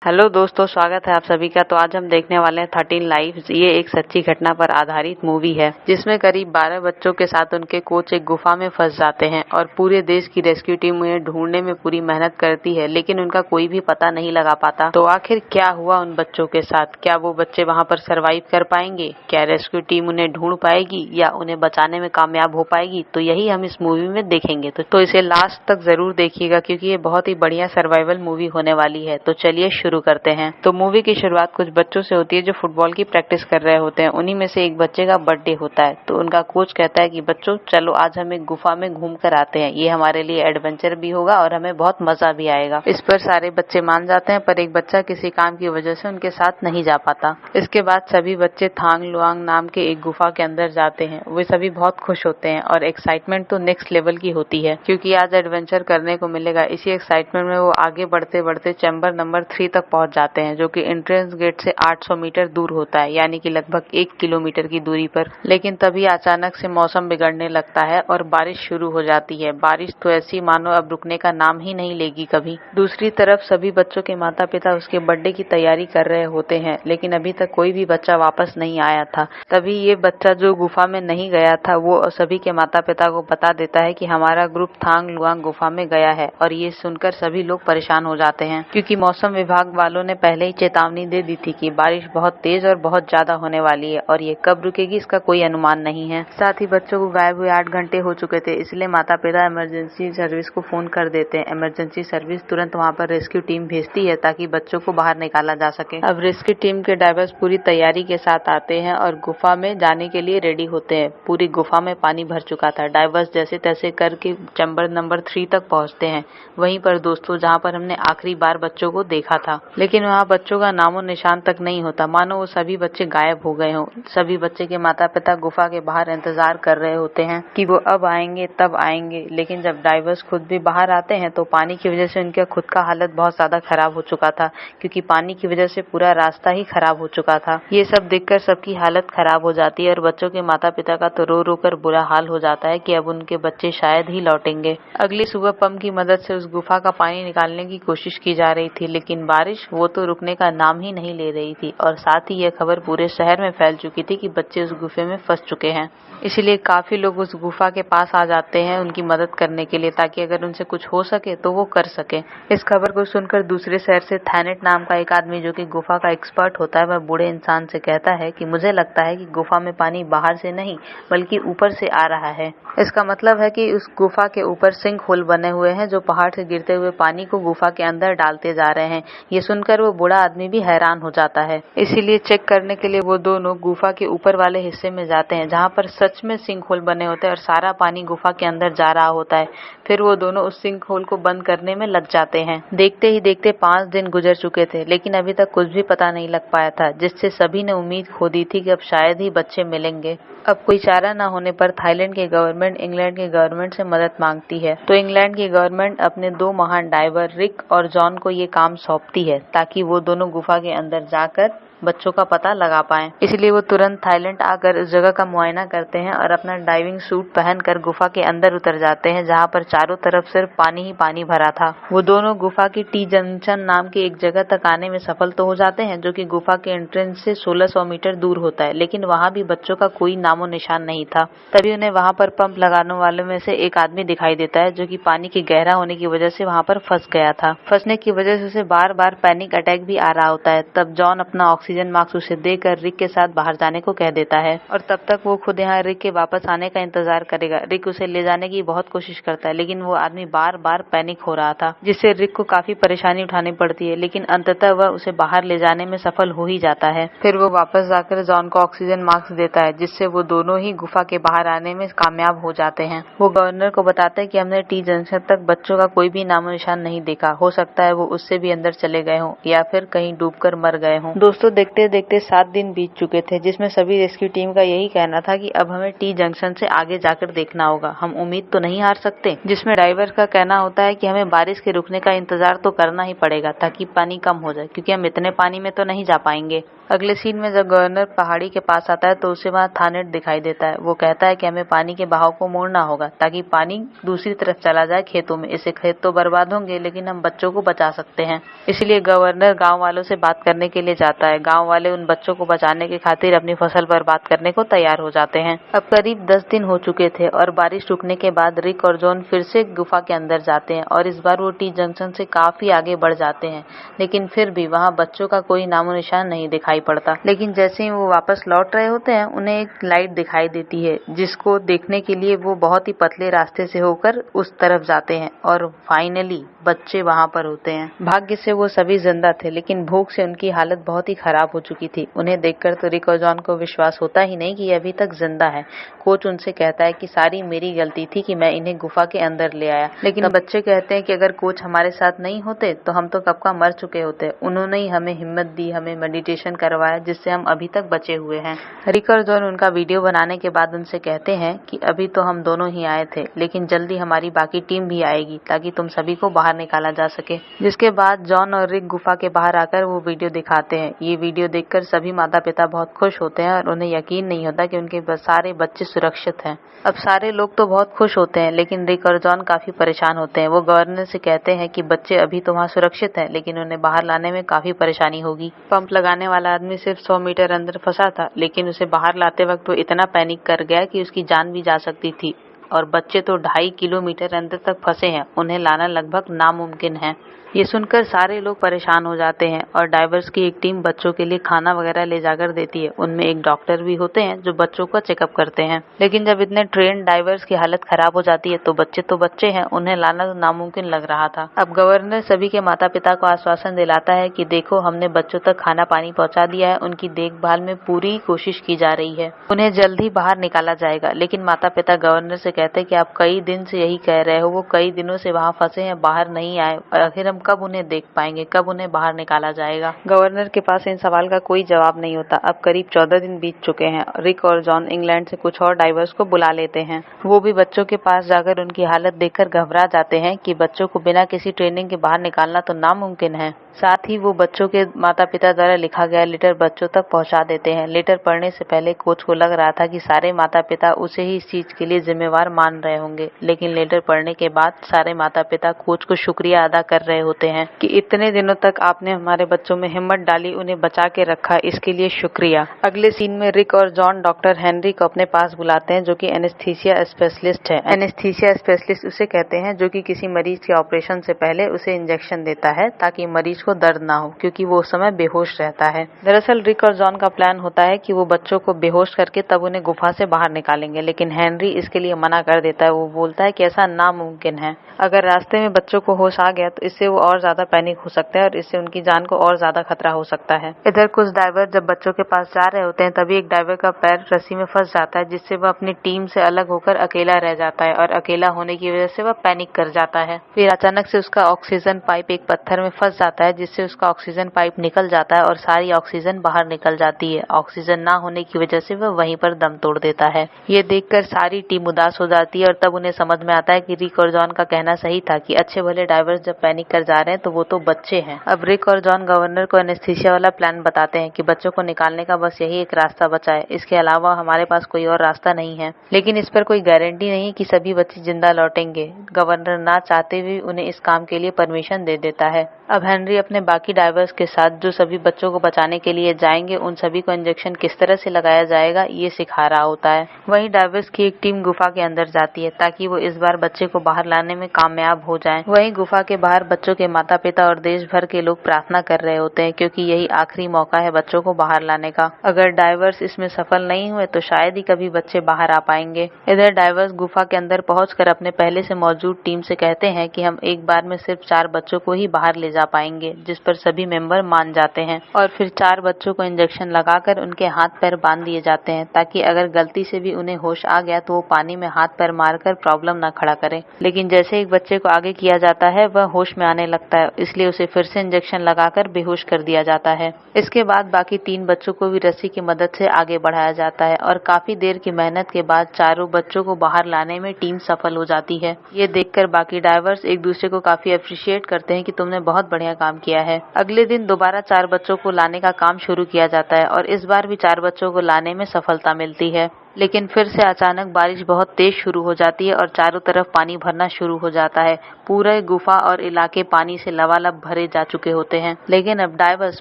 Hello दोस्तों, स्वागत है आप सभी का। तो आज हम देखने वाले हैं 13 लाइव्स। ये एक सच्ची घटना पर आधारित मूवी है जिसमें करीब 12 बच्चों के साथ उनके कोच एक गुफा में फंस जाते हैं और पूरे देश की रेस्क्यू टीम उन्हें ढूंढने में पूरी मेहनत करती है, लेकिन उनका कोई भी पता नहीं लगा पाता। तो आखिर क्या हुआ उन बच्चों के साथ? क्या वो बच्चे वहाँ पर सर्वाइव कर पाएंगे? क्या रेस्क्यू टीम उन्हें ढूंढ पाएगी या उन्हें बचाने में कामयाब हो पाएगी? तो यही हम इस मूवी में देखेंगे। तो इसे लास्ट तक जरूर देखिएगा क्योंकि ये बहुत ही बढ़िया सर्वाइवल मूवी होने वाली है। तो चलिए शुरू करते हैं। तो मूवी की शुरुआत कुछ बच्चों से होती है जो फुटबॉल की प्रैक्टिस कर रहे होते हैं। उन्हीं में से एक बच्चे का बर्थडे होता है, तो उनका कोच कहता है कि बच्चों चलो आज हम एक गुफा में घूम कर आते हैं, ये हमारे लिए एडवेंचर भी होगा और हमें बहुत मजा भी आएगा। इस पर सारे बच्चे मान जाते हैं, पर एक बच्चा किसी काम की वजह से उनके साथ नहीं जा पाता। इसके बाद सभी बच्चे थांग लुआंग नाम के एक गुफा के अंदर जाते हैं। वे सभी बहुत खुश होते हैं और एक्साइटमेंट तो नेक्स्ट लेवल की होती है क्योंकि आज एडवेंचर करने को मिलेगा। इसी एक्साइटमेंट में वो आगे बढ़ते बढ़ते चैम्बर नंबर 3 तक पहुंच जाते हैं, जो कि एंट्रेंस गेट से 800 मीटर दूर होता है, यानी कि लगभग 1 किलोमीटर की दूरी पर। लेकिन तभी अचानक से मौसम बिगड़ने लगता है और बारिश शुरू हो जाती है। बारिश तो ऐसी मानो अब रुकने का नाम ही नहीं लेगी कभी। दूसरी तरफ सभी बच्चों के माता पिता उसके बर्थडे की तैयारी कर रहे होते हैं, लेकिन अभी तक कोई भी बच्चा वापस नहीं आया था। तभी ये बच्चा जो गुफा में नहीं गया था वो सभी के माता पिता को बता देता है कि हमारा ग्रुप थांग लुआंग गुफा में गया है। और ये सुनकर सभी लोग परेशान हो जाते हैं क्योंकि मौसम विभाग वालों ने पहले ही चेतावनी दे दी थी कि बारिश बहुत तेज और बहुत ज्यादा होने वाली है और ये कब रुकेगी इसका कोई अनुमान नहीं है। साथ ही बच्चों को गायब हुए 8 घंटे हो चुके थे, इसलिए माता पिता इमरजेंसी सर्विस को फोन कर देते हैं। इमरजेंसी सर्विस तुरंत वहाँ पर रेस्क्यू टीम भेजती है ताकि बच्चों को बाहर निकाला जा सके। अब रेस्क्यू टीम के डाइवर्स पूरी तैयारी के साथ आते हैं और गुफा में जाने के लिए रेडी होते हैं। पूरी गुफा में पानी भर चुका था। डाइवर्स जैसे तैसे करके चैम्बर नंबर 3 तक पहुँचते हैं। वहीं पर दोस्तों जहाँ पर हमने आखिरी बार बच्चों को देखा था, लेकिन वहाँ बच्चों का नामो निशान तक नहीं होता, मानो वो सभी बच्चे गायब हो गए हों। सभी बच्चे के माता पिता गुफा के बाहर इंतजार कर रहे होते हैं कि वो अब आएंगे तब आएंगे, लेकिन जब डाइवर्स खुद भी बाहर आते हैं तो पानी की वजह से उनका खुद का हालत बहुत ज्यादा खराब हो चुका था क्योंकि पानी की वजह से पूरा रास्ता ही खराब हो चुका था। ये सब देखकर सबकी हालत खराब हो जाती है और बच्चों के माता पिता का तो रो रो कर बुरा हाल हो जाता है कि अब उनके बच्चे शायद ही लौटेंगे। अगली सुबह पंप की मदद से उस गुफा का पानी निकालने की कोशिश की जा रही थी, लेकिन बारिश वो तो रुकने का नाम ही नहीं ले रही थी और साथ ही यह खबर पूरे शहर में फैल चुकी थी कि बच्चे उस गुफे में फंस चुके हैं। इसलिए काफी लोग उस गुफा के पास आ जाते हैं उनकी मदद करने के लिए, ताकि अगर उनसे कुछ हो सके तो वो कर सके। इस खबर को सुनकर दूसरे शहर से थैनेट नाम का एक आदमी जो कि गुफा का एक्सपर्ट होता है, वह बूढ़े इंसान से कहता है कि मुझे लगता है कि गुफा में पानी बाहर से नहीं बल्कि ऊपर से आ रहा है। इसका मतलब है कि उस गुफा के ऊपर सिंक होल बने हुए हैं जो पहाड़ से गिरते हुए पानी को गुफा के अंदर डालते जा रहे हैं। ये सुनकर वो बूढ़ा आदमी भी हैरान हो जाता है। इसीलिए चेक करने के लिए वो दोनों गुफा के ऊपर वाले हिस्से में जाते हैं जहाँ पर सच में सिंक होल बने होते हैं और सारा पानी गुफा के अंदर जा रहा होता है। फिर वो दोनों उस सिंक होल को बंद करने में लग जाते हैं। देखते ही देखते 5 दिन गुजर चुके थे, लेकिन अभी तक कुछ भी पता नहीं लग पाया था, जिससे सभी ने उम्मीद खो दी थी कि अब शायद ही बच्चे मिलेंगे। अब कोई चारा न होने पर थाईलैंड की गवर्नमेंट इंग्लैंड की गवर्नमेंट से मदद मांगती है। तो इंग्लैंड की गवर्नमेंट अपने 2 महान डाइवर रिक और जॉन को ये काम सौंपती है ताकि वो दोनों गुफा के अंदर जाकर बच्चों का पता लगा पाएं। इसलिए वो तुरंत थाईलैंड आकर उस जगह का मुआयना करते हैं और अपना डाइविंग सूट पहनकर गुफा के अंदर उतर जाते हैं जहाँ पर चारों तरफ सिर्फ पानी ही पानी भरा था। वो दोनों गुफा की टी जंक्शन नाम की एक जगह तक आने में सफल तो हो जाते हैं जो कि गुफा के एंट्रेंस से 1600 मीटर दूर होता है, लेकिन वहाँ भी बच्चों का कोई नामो निशान नहीं था। तभी उन्हें वहाँ पर पंप लगाने वालों में से एक आदमी दिखाई देता है जो कि पानी के गहरा होने की वजह से वहाँ पर फंस गया था। फंसने की वजह से उसे बार बार पैनिक अटैक भी आ रहा होता है। तब जॉन अपना ऑक्सीजन मास्क उसे देकर रिक के साथ बाहर जाने को कह देता है और तब तक वो खुद यहाँ रिक के वापस आने का इंतजार करेगा। रिक उसे ले जाने की बहुत कोशिश करता है, लेकिन वो आदमी बार बार पैनिक हो रहा था, जिससे रिक को काफी परेशानी उठानी पड़ती है, लेकिन अंततः वह उसे बाहर ले जाने में सफल हो ही जाता है। फिर वो वापस जाकर जॉन को ऑक्सीजन मास्क देता है, जिससे वो दोनों ही गुफा के बाहर आने में कामयाब हो जाते हैं। वो गवर्नर को बताते हैं कि हमने टी जंक्शन तक बच्चों का कोई भी नामो निशान नहीं देखा, हो सकता है वो उससे भी अंदर चले गए हों या फिर कहीं डूबकर मर गए हों। दोस्तों देखते देखते 7 दिन बीत चुके थे, जिसमें सभी रेस्क्यू टीम का यही कहना था कि अब हमें टी जंक्शन से आगे जाकर देखना होगा, हम उम्मीद तो नहीं हार सकते। जिसमें ड्राइवर का कहना होता है कि हमें बारिश के रुकने का इंतजार तो करना ही पड़ेगा ताकि पानी कम हो जाए, क्योंकि हम इतने पानी में तो नहीं जा पाएंगे। अगले सीन में जब गवर्नर पहाड़ी के पास आता है तो उसे वहाँ थानेट दिखाई देता है। वो कहता है कि हमें पानी के बहाव को मोड़ना होगा ताकि पानी दूसरी तरफ चला जाए खेतों में। इससे खेत तो बर्बाद होंगे लेकिन हम बच्चों को बचा सकते हैं। इसलिए गवर्नर गांव वालों से बात करने के लिए जाता है। गांव वाले उन बच्चों को बचाने की खातिर अपनी फसल बर्बाद करने को तैयार हो जाते हैं। अब करीब 10 दिन हो चुके थे और बारिश रुकने के बाद रिक और जॉन फिर से गुफा के अंदर जाते हैं और इस बार वो टी जंक्शन से काफी आगे बढ़ जाते हैं, लेकिन फिर भी वहाँ बच्चों का कोई नामो निशान नहीं दिखाई पड़ता। लेकिन जैसे ही वो वापस लौट रहे होते हैं उन्हें एक लाइट दिखाई देती है, जिसको देखने के लिए वो बहुत ही पतले रास्ते से होकर उस तरफ जाते हैं और फाइनली बच्चे वहाँ पर होते हैं। भाग्य से वो सभी जिंदा थे, लेकिन भूख से उनकी हालत बहुत ही खराब हो चुकी थी। उन्हें देखकर तो रिक और जॉन को विश्वास होता ही नहीं कि ये अभी तक जिंदा है। कोच उनसे कहता है कि सारी मेरी गलती थी कि मैं इन्हें गुफा के अंदर ले आया, लेकिन बच्चे कहते हैं कि अगर कोच हमारे साथ नहीं होते तो हम तो कब का मर चुके होते। उन्होंने ही हमें हिम्मत दी, हमें मेडिटेशन करवाया, जिससे हम अभी तक बचे हुए हैं। रिक और जॉन उनका वीडियो बनाने के बाद उनसे कहते हैं कि अभी तो हम दोनों ही आए थे, लेकिन जल्दी हमारी बाकी टीम भी आएगी ताकि तुम सभी को बाहर निकाला जा सके। जिसके बाद जॉन और रिक गुफा के बाहर आकर वो वीडियो दिखाते हैं। ये वीडियो देखकर सभी माता पिता बहुत खुश होते हैं और उन्हें यकीन नहीं होता कि उनके सारे बच्चे सुरक्षित हैं। अब सारे लोग तो बहुत खुश होते हैं, लेकिन रिक और जॉन काफी परेशान होते हैं। वो गवर्नर से कहते हैं कि बच्चे अभी तो वहाँ सुरक्षित हैं, लेकिन उन्हें बाहर लाने में काफी परेशानी होगी। पंप लगाने वाला आदमी सिर्फ 100 मीटर अंदर फंसा था, लेकिन उसे बाहर लाते वक्त वो इतना पैनिक कर गया कि उसकी जान भी जा सकती थी। और बच्चे तो 2.5 किलोमीटर अंदर तक फंसे हैं, उन्हें लाना लगभग नामुमकिन है। ये सुनकर सारे लोग परेशान हो जाते हैं और डाइवर्स की एक टीम बच्चों के लिए खाना वगैरह ले जाकर देती है। उनमें एक डॉक्टर भी होते हैं जो बच्चों का चेकअप करते हैं। लेकिन जब इतने ट्रेन डाइवर्स की हालत खराब हो जाती है तो बच्चे हैं, उन्हें लाना तो नामुमकिन लग रहा था। अब गवर्नर सभी के माता पिता को आश्वासन दिलाता है कि देखो, हमने बच्चों तक खाना पानी पहुंचा दिया है, उनकी देखभाल में पूरी कोशिश की जा रही है, उन्हें जल्द ही बाहर निकाला जाएगा। लेकिन माता पिता गवर्नर से कहते हैं कि आप कई दिन से यही कह रहे हो, वो कई दिनों से वहाँ फंसे हैं, बाहर नहीं आए, और आखिर हम कब उन्हें देख पाएंगे, कब उन्हें बाहर निकाला जाएगा। गवर्नर के पास इन सवाल का कोई जवाब नहीं होता। अब करीब 14 दिन बीत चुके हैं। रिक और जॉन इंग्लैंड से कुछ और डाइवर्स को बुला लेते हैं। वो भी बच्चों के पास जाकर उनकी हालत देखकर घबरा जाते हैं कि बच्चों को बिना किसी ट्रेनिंग के बाहर निकालना तो नामुमकिन है। साथ ही वो बच्चों के माता पिता द्वारा लिखा गया लेटर बच्चों तक पहुंचा देते हैं। लेटर पढ़ने से पहले कोच को लग रहा था कि सारे माता पिता उसे ही इस चीज के लिए जिम्मेवार मान रहे होंगे, लेकिन लेटर पढ़ने के बाद सारे माता पिता कोच को शुक्रिया अदा कर रहे होते हैं कि इतने दिनों तक आपने हमारे बच्चों में हिम्मत डाली, उन्हें बचा के रखा, इसके लिए शुक्रिया। अगले सीन में रिक और जॉन डॉक्टर हेनरी को अपने पास बुलाते हैं, जो कि एनेस्थीसिया स्पेशलिस्ट है। एनेस्थीसिया स्पेशलिस्ट उसे कहते हैं जो कि किसी मरीज के ऑपरेशन से पहले उसे इंजेक्शन देता है ताकि मरीज को दर्द ना हो, क्योंकि वो उस समय बेहोश रहता है। दरअसल रिक और जॉन का प्लान होता है कि वो बच्चों को बेहोश करके तब उन्हें गुफा से बाहर निकालेंगे, लेकिन हेनरी इसके लिए मना कर देता है। वो बोलता है कि ऐसा नामुमकिन है। अगर रास्ते में बच्चों को होश आ गया तो इससे वो और ज्यादा पैनिक हो सकते हैं और इससे उनकी जान को और ज्यादा खतरा हो सकता है। इधर कुछ डाइवर जब बच्चों के पास जा रहे होते हैं तभी एक डाइवर का पैर रस्सी में फंस जाता है, जिससे वह अपनी टीम से अलग होकर अकेला रह जाता है और अकेला होने की वजह से वह पैनिक कर जाता है। फिर अचानक से उसका ऑक्सीजन पाइप एक पत्थर में फंस जाता है, जिससे उसका ऑक्सीजन पाइप निकल जाता है और सारी ऑक्सीजन बाहर निकल जाती है। ऑक्सीजन ना होने की वजह से वह वहीं पर दम तोड़ देता है। ये देखकर सारी टीम उदास हो जाती है और तब उन्हें समझ में आता है कि रिक और जॉन का कहना सही था कि अच्छे भले डाइवर्स जब पैनिक कर जा रहे हैं तो वो तो बच्चे हैं। अब रिक और जॉन गवर्नर को एनेस्थीसिया वाला प्लान बताते हैं कि बच्चों को निकालने का बस यही एक रास्ता बचा है, इसके अलावा हमारे पास कोई और रास्ता नहीं है। लेकिन इस पर कोई गारंटी नहीं कि सभी बच्चे जिंदा लौटेंगे। गवर्नर ना चाहते हुए उन्हें इस काम के लिए परमिशन दे देता है। अब हेनरी अपने बाकी डाइवर्स के साथ जो सभी बच्चों को बचाने के लिए जाएंगे, उन सभी को इंजेक्शन किस तरह से लगाया जाएगा ये सिखा रहा होता है। वहीं डाइवर्स की एक टीम गुफा के अंदर जाती है ताकि वो इस बार बच्चे को बाहर लाने में कामयाब हो जाएं। वहीं गुफा के बाहर बच्चों के माता पिता और देश भर के लोग प्रार्थना कर रहे होते हैं, क्योंकि यही आखिरी मौका है बच्चों को बाहर लाने का। अगर डाइवर्स इसमें सफल नहीं हुए तो शायद ही कभी बच्चे बाहर आ पाएंगे। इधर डाइवर्स गुफा के अंदर पहुंचकर अपने पहले से मौजूद टीम से कहते हैं कि हम एक बार में सिर्फ 4 बच्चों को ही बाहर ले जा पाएंगे, जिस पर सभी मेंबर मान जाते हैं और फिर 4 बच्चों को इंजेक्शन लगाकर उनके हाथ पैर बांध दिए जाते हैं ताकि अगर गलती से भी उन्हें होश आ गया तो वो पानी में हाथ पैर मारकर प्रॉब्लम न खड़ा करे। लेकिन जैसे एक बच्चे को आगे किया जाता है वह होश में आने होने लगता है, इसलिए उसे फिर से इंजेक्शन लगाकर बेहोश कर दिया जाता है। इसके बाद बाकी 3 बच्चों को भी रस्सी की मदद से आगे बढ़ाया जाता है और काफी देर की मेहनत के बाद चारों बच्चों को बाहर लाने में टीम सफल हो जाती है। ये देखकर बाकी डाइवर्स एक दूसरे को काफी अप्रिशिएट करते हैं कि तुमने बहुत बढ़िया काम किया है। अगले दिन दोबारा 4 बच्चों को लाने का काम शुरू किया जाता है और इस बार भी 4 बच्चों को लाने में सफलता मिलती है। लेकिन फिर से अचानक बारिश बहुत तेज शुरू हो जाती है और चारों तरफ पानी भरना शुरू हो जाता है। पूरे गुफा और इलाके पानी से लबालब भरे जा चुके होते हैं। लेकिन अब डाइवर्स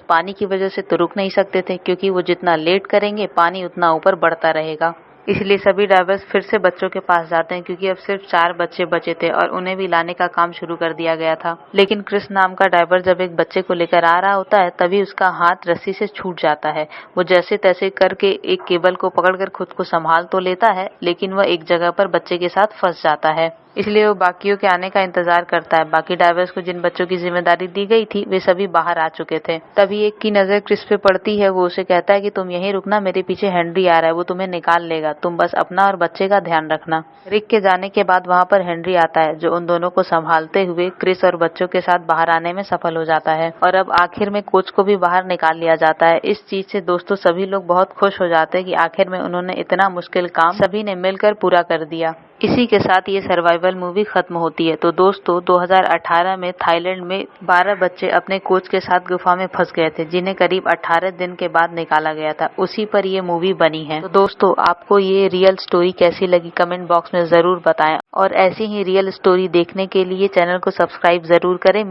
पानी की वजह से तो रुक नहीं सकते थे, क्योंकि वो जितना लेट करेंगे पानी उतना ऊपर बढ़ता रहेगा। इसलिए सभी डाइवर्स फिर से बच्चों के पास जाते हैं, क्योंकि अब सिर्फ 4 बच्चे बचे थे और उन्हें भी लाने का काम शुरू कर दिया गया था। लेकिन क्रिस नाम का डाइवर जब एक बच्चे को लेकर आ रहा होता है, तभी उसका हाथ रस्सी से छूट जाता है। वो जैसे तैसे करके एक केबल को पकड़कर खुद को संभाल तो लेता है, लेकिन वह एक जगह पर बच्चे के साथ फंस जाता है। इसलिए वो बाकियों के आने का इंतजार करता है। बाकी डाइवर्स को जिन बच्चों की जिम्मेदारी दी गई थी वे सभी बाहर आ चुके थे। तभी एक की नजर क्रिस पे पड़ती है। वो उसे कहता है कि तुम यहीं रुकना, मेरे पीछे हेनरी आ रहा है, वो तुम्हें निकाल लेगा, तुम बस अपना और बच्चे का ध्यान रखना। रिक के जाने के बाद वहाँ पर हेनरी आता है, जो उन दोनों को संभालते हुए क्रिस और बच्चों के साथ बाहर आने में सफल हो जाता है और अब आखिर में कोच को भी बाहर निकाल लिया जाता है। इस चीज से दोस्तों सभी लोग बहुत खुश हो जाते हैं कि आखिर में उन्होंने इतना मुश्किल काम सभी ने मिलकर पूरा कर दिया। इसी के साथ ये सर्वाइवल मूवी खत्म होती है। तो दोस्तों 2018 में थाईलैंड में 12 बच्चे अपने कोच के साथ गुफा में फंस गए थे, जिन्हें करीब 18 दिन के बाद निकाला गया था। उसी पर ये मूवी बनी है। तो दोस्तों आपको ये रियल स्टोरी कैसी लगी कमेंट बॉक्स में जरूर बताएं और ऐसी ही रियल स्टोरी देखने के लिए चैनल को सब्सक्राइब जरूर करें।